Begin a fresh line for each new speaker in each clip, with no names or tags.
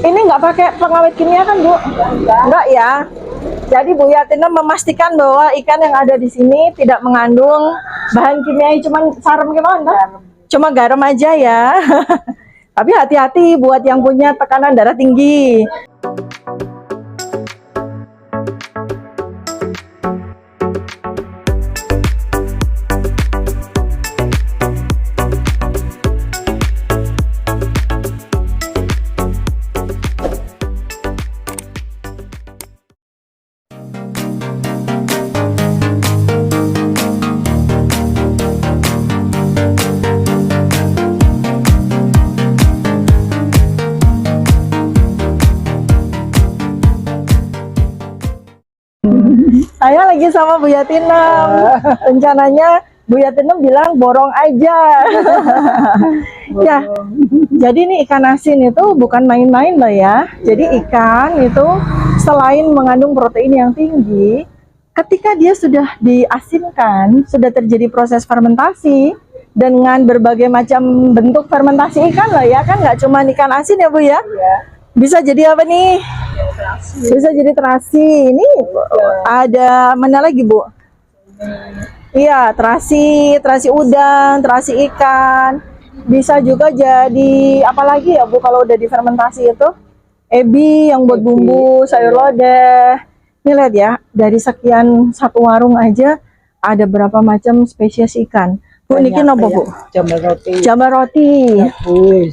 Ini nggak pakai pengawet kimia kan, Bu? Enggak ya. Jadi Bu Yatina memastikan bahwa ikan yang ada di sini tidak mengandung bahan kimia, cuman sarem gimana? Cuma garam aja ya. Tapi hati-hati buat yang punya tekanan darah tinggi. Saya lagi sama Bu Yatinem. Rencananya Bu Yatinem bilang borong aja. Ya, jadi nih ikan asin itu bukan main-main loh ya. Jadi ikan itu selain mengandung protein yang tinggi, ketika dia sudah diasinkan, sudah terjadi proses fermentasi dengan berbagai macam bentuk fermentasi ikan loh ya, kan nggak cuma ikan asin ya Bu ya. Bisa jadi apa nih? Bisa jadi terasi. Ini ada mana lagi Bu? Iya, terasi udang, terasi ikan. Bisa juga jadi apa lagi ya Bu kalau udah difermentasi itu? Ebi yang buat bumbu, sayur lodeh. Ini lihat ya, dari sekian satu warung aja ada berapa macam spesies ikan. Bu, niki apa Bu?
Jambar roti.
Jambar roti.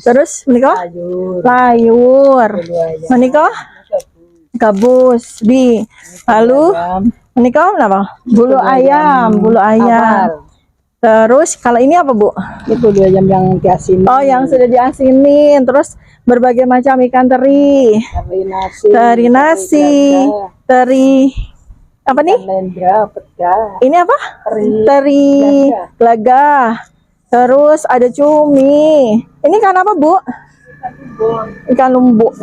Terus menika? Layur. Menika? Gabus. Bi. Lalu menika apa? Bulu ayam, bulu ayam. Terus kalau ini apa Bu?
Itu dia yang diasinin.
Oh, yang sudah diasinin. Terus berbagai macam ikan teri. Teri nasi. Teri apa nih?
Lendra, peda.
Ini apa? Teri gelaga. Terus ada cumi. Ini ikan apa Bu? Ikan lumbon.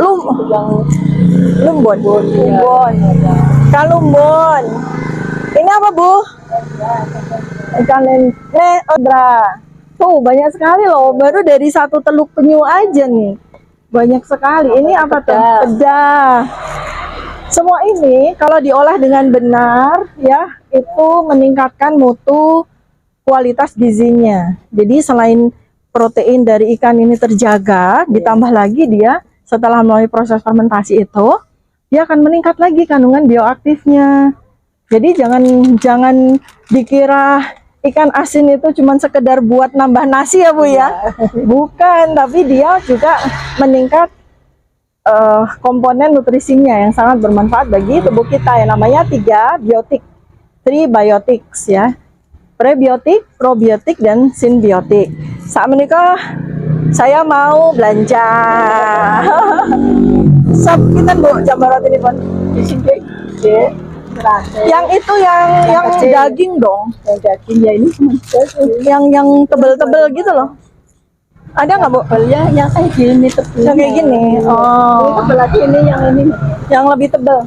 Lumbon. Ikan lumbon. Ini apa Bu? Ikan odra. Tuh banyak sekali loh. Baru dari satu teluk penyu aja nih. Banyak sekali. Ini apa tuh? Peda. Semua ini kalau diolah dengan benar ya, itu meningkatkan mutu kualitas gizinya. Jadi selain protein dari ikan ini terjaga, ditambah lagi dia setelah melalui proses fermentasi itu, dia akan meningkat lagi kandungan bioaktifnya. Jadi jangan dikira ikan asin itu cuma sekedar buat nambah nasi ya Bu ya. Bukan, tapi dia juga meningkat komponen nutrisinya yang sangat bermanfaat bagi tubuh kita, yang namanya 3 biotics ya. Prebiotik, probiotik, dan simbiotik. Saat menikah saya mau belanja. Sop kita Bu, jambar roti ini Pon. Yang itu yang daging dong.
Yang daging ya ini
Yang tebel-tebel gitu loh. Ada nggak Bu?
tebelnya yang kayak gini tebel.
Yang kayak gini. Oh.
Ini tebel lagi ini yang ini.
Yang lebih tebel.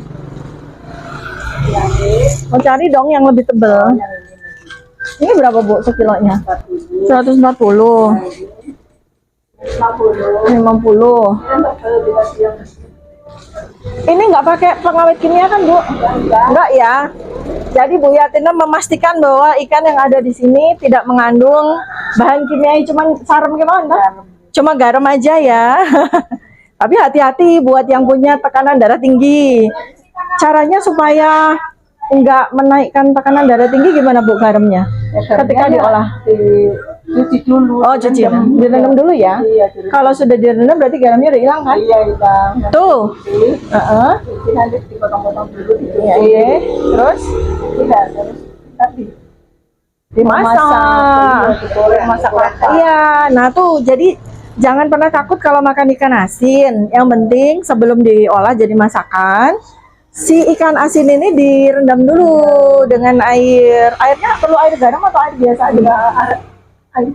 Mau cari dong yang lebih tebel. Ini berapa Bu sekilonya? 140. 50. Ini nggak pakai pengawet kimia kan Bu? Enggak ya. Jadi Bu Yatina memastikan bahwa ikan yang ada di sini tidak mengandung bahan kimia, cuman sarem gimana? Cuma garam aja ya. Tapi hati-hati buat yang punya tekanan darah tinggi. Caranya supaya enggak menaikkan tekanan darah tinggi gimana Bu garamnya? Ketika diolah.
Cuci dulu.
Oh, cuci. Direndam dulu ya.
Iya,
kalau sudah direndam berarti garamnya udah hilang kan?
Iya, hilang.
Tuh.
Cuci nanti dipotong-potong dulu.
Iya. Terus?
Tidak, terus tadi
dimasak.
Masak.
Iya. Nah tuh, jadi jangan pernah takut kalau makan ikan asin. Yang penting sebelum diolah jadi masakan, si ikan asin ini direndam dulu dengan air. Airnya perlu air garam atau air biasa aja? Air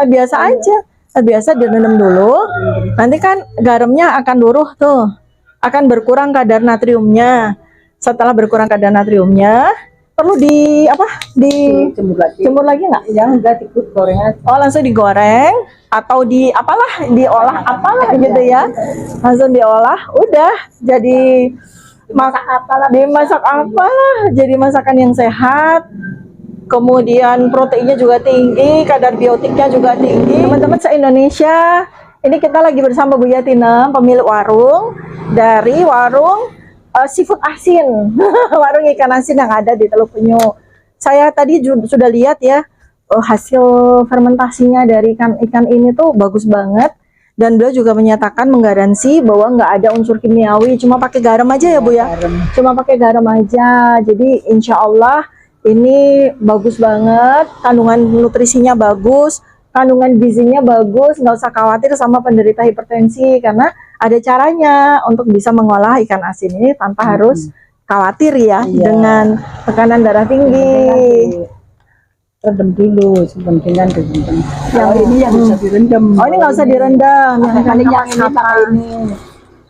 biasa aja. Air biasa direndam dulu. Nanti kan garamnya akan luruh tuh. Akan berkurang kadar natriumnya. Setelah berkurang kadar natriumnya, perlu di apa? Jemur lagi nggak?
Yang enggak ikut goreng aja.
Oh, langsung digoreng atau di apalah, diolah apalah gitu ya. Langsung diolah, udah jadi dimasak apalah, jadi masakan yang sehat. Kemudian proteinnya juga tinggi, kadar biotiknya juga tinggi. Teman-teman se-Indonesia, ini kita lagi bersama Bu Yatinem, pemilik warung dari warung seafood asin, warung ikan asin yang ada di Teluk Penyu. Saya tadi sudah lihat ya, hasil fermentasinya dari ikan ini tuh bagus banget. Dan beliau juga menyatakan menggaransi bahwa nggak ada unsur kimiawi, cuma pakai garam aja ya Bu ya, cuma pakai garam aja. Jadi insya Allah ini bagus banget, kandungan nutrisinya bagus, kandungan gizinya bagus, nggak usah khawatir sama penderita hipertensi karena ada caranya untuk bisa mengolah ikan asin ini tanpa harus khawatir ya dengan tekanan darah tinggi.
Rendam dulu, sepentingan direndam. Yang ini yang bisa direndam.
Oh, ini nggak usah direndam, yang paling
yang ini pakai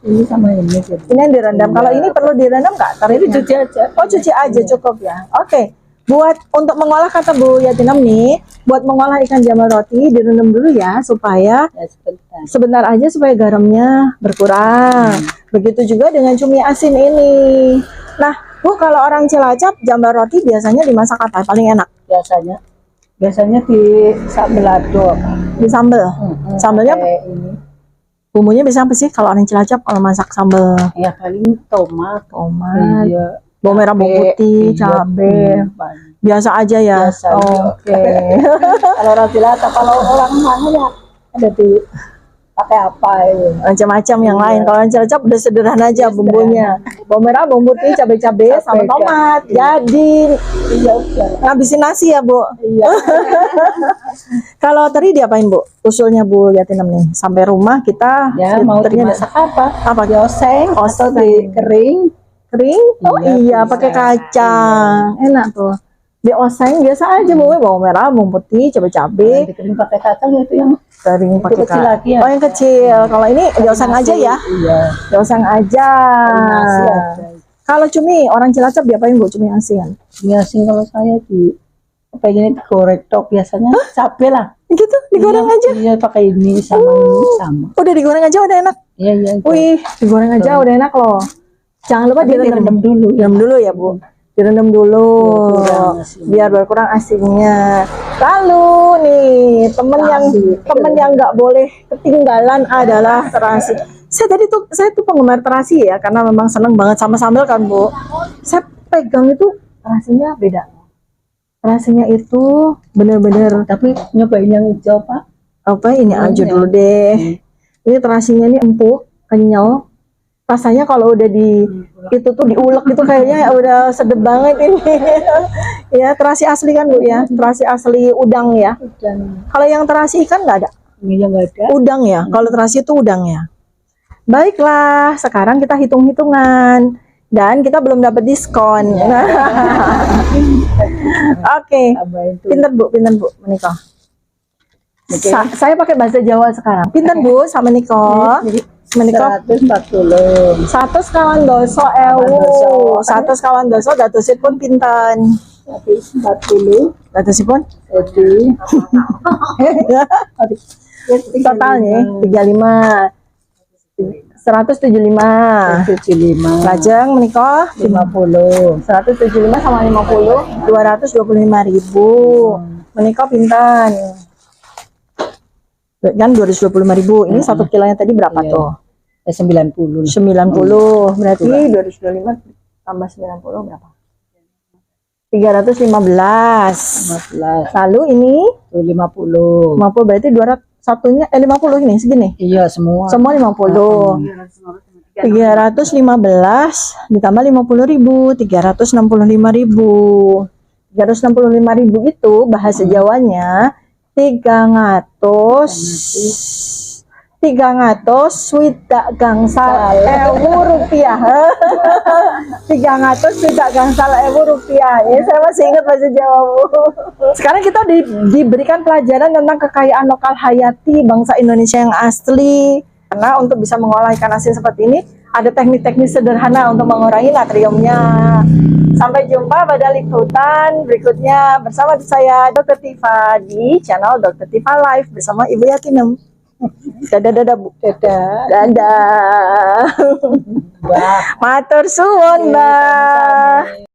ini sama ini.
Ini yang direndam. Kalau ini perlu direndam nggak?
Ini cuci aja.
Oh, cuci aja cukup ya. Oke. Buat untuk mengolah, kata Bu Yatinem nih, buat mengolah ikan jambal roti direndam dulu ya supaya sebentar aja supaya garamnya berkurang. Begitu juga dengan cumi asin ini. Nah, Bu, kalau orang Cilacap jambal roti biasanya dimasak apa? Paling enak?
Biasanya di sambal lado.
Di sambal. Sambelnya
ini.
bumbunya biasanya apa sih kalau orang Cilacap kalau masak sambal?
Ya paling tomat.
Iya. Bawang merah, bawang putih, cabai. Biasa aja ya. Oke.
Kalau orang Cilacap, kalau orang mana ya ada di pakai apa ya?
Macam-macam yang lain. Kalau orang Cilacap udah sederhana aja bumbunya. Bawang merah, bawang putih, cabai-cabai, sama tomat. Jadi ngabisin nasi ya Bu.
Iya.
Kalau teri diapain Bu? Usulnya Bu Yatinem nih. Sampai rumah kita
Ya mau dimasak apa?
Apa?
Dioseng atau di kering.
Kering? Oh iya, pakai kacang. Enak tuh. Dioseng biasa aja Bu, bawang merah, bawang putih, cabai-cabai.
Dikering pakai kacang itu yang
Kering pakai
kecil lagi ya.
Oh, yang kecil. Kalau ini dioseng aja ya.
Iya.
Dioseng aja.
Nasi aja.
Kalau cumi orang Cilacap diapain Bu, cumi asin?
Biasanya kalau saya di apa ini digoreng tok biasanya cabai lah.
Gitu, digoreng aja.
Iya pakai ini sama ini sama.
Udah digoreng aja udah enak.
Iya iya.
Wih, digoreng aja udah enak loh. Jangan lupa direndam
dulu.
Direndam dulu ya Bu. Direndam dulu biar berkurang asinnya. Lalu nih temen yang nggak boleh ketinggalan adalah terasi. Saya tuh penggemar terasi ya karena memang seneng banget sama sambal kan Bu. Saya pegang itu terasinya beda. Terasinya itu bener-bener.
Tapi nyobain yang hijau Pak.
Apa ini aja dulu deh. Ini terasinya ini empuk, kenyal. Rasanya kalau udah itu tuh diulek gitu kayaknya udah sedep banget ini. Ya, terasi asli kan Bu ya, terasi asli udang ya. Kalau yang terasi ikan nggak ada?
Iya nggak ada.
Udang ya, kalau terasi itu udang ya. Baiklah, sekarang kita hitung-hitungan dan kita belum dapat diskon. Oke, pinter Bu menikah. Saya pakai bahasa Jawa sekarang. Pinter Bu sama Niko. Menikah
140.
100 kawan doso ewu. 100 kawan doso datusipun pinten?
140.
Datusipun?
Jadi
Totalnya 35. 175.
75.
Lajeng menikah
50.
175 sama 50 225.000. Menikah pinten? Kan 225.000. Ini 1 kilonya tadi berapa tuh?
90.
90. Berarti 225 tambah 90 berapa? 315.
15.
Lalu ini
50.
50 berarti 200 satunya 50 ini segini.
Iya semua.
Semua 50. 315 ditambah 50.000, 365.000. 365.000 itu bahasa Jawanya 300 swidak gangsal ewu rupiah. 300 swidak gangsal ewu rupiah. Ya, saya masih ingat bahasa Jawa Bu. Sekarang kita diberikan pelajaran tentang kekayaan lokal hayati bangsa Indonesia yang asli. karena untuk bisa mengolah ikan asin seperti ini ada teknik-teknik sederhana untuk mengurangi natriumnya. Sampai jumpa pada liputan berikutnya bersama saya Dr. Tifa di channel Dr. Tifa Live bersama Ibu Yatinem. Dadah Bu. Dadah.
Wah.
Matur suwun, Mbak.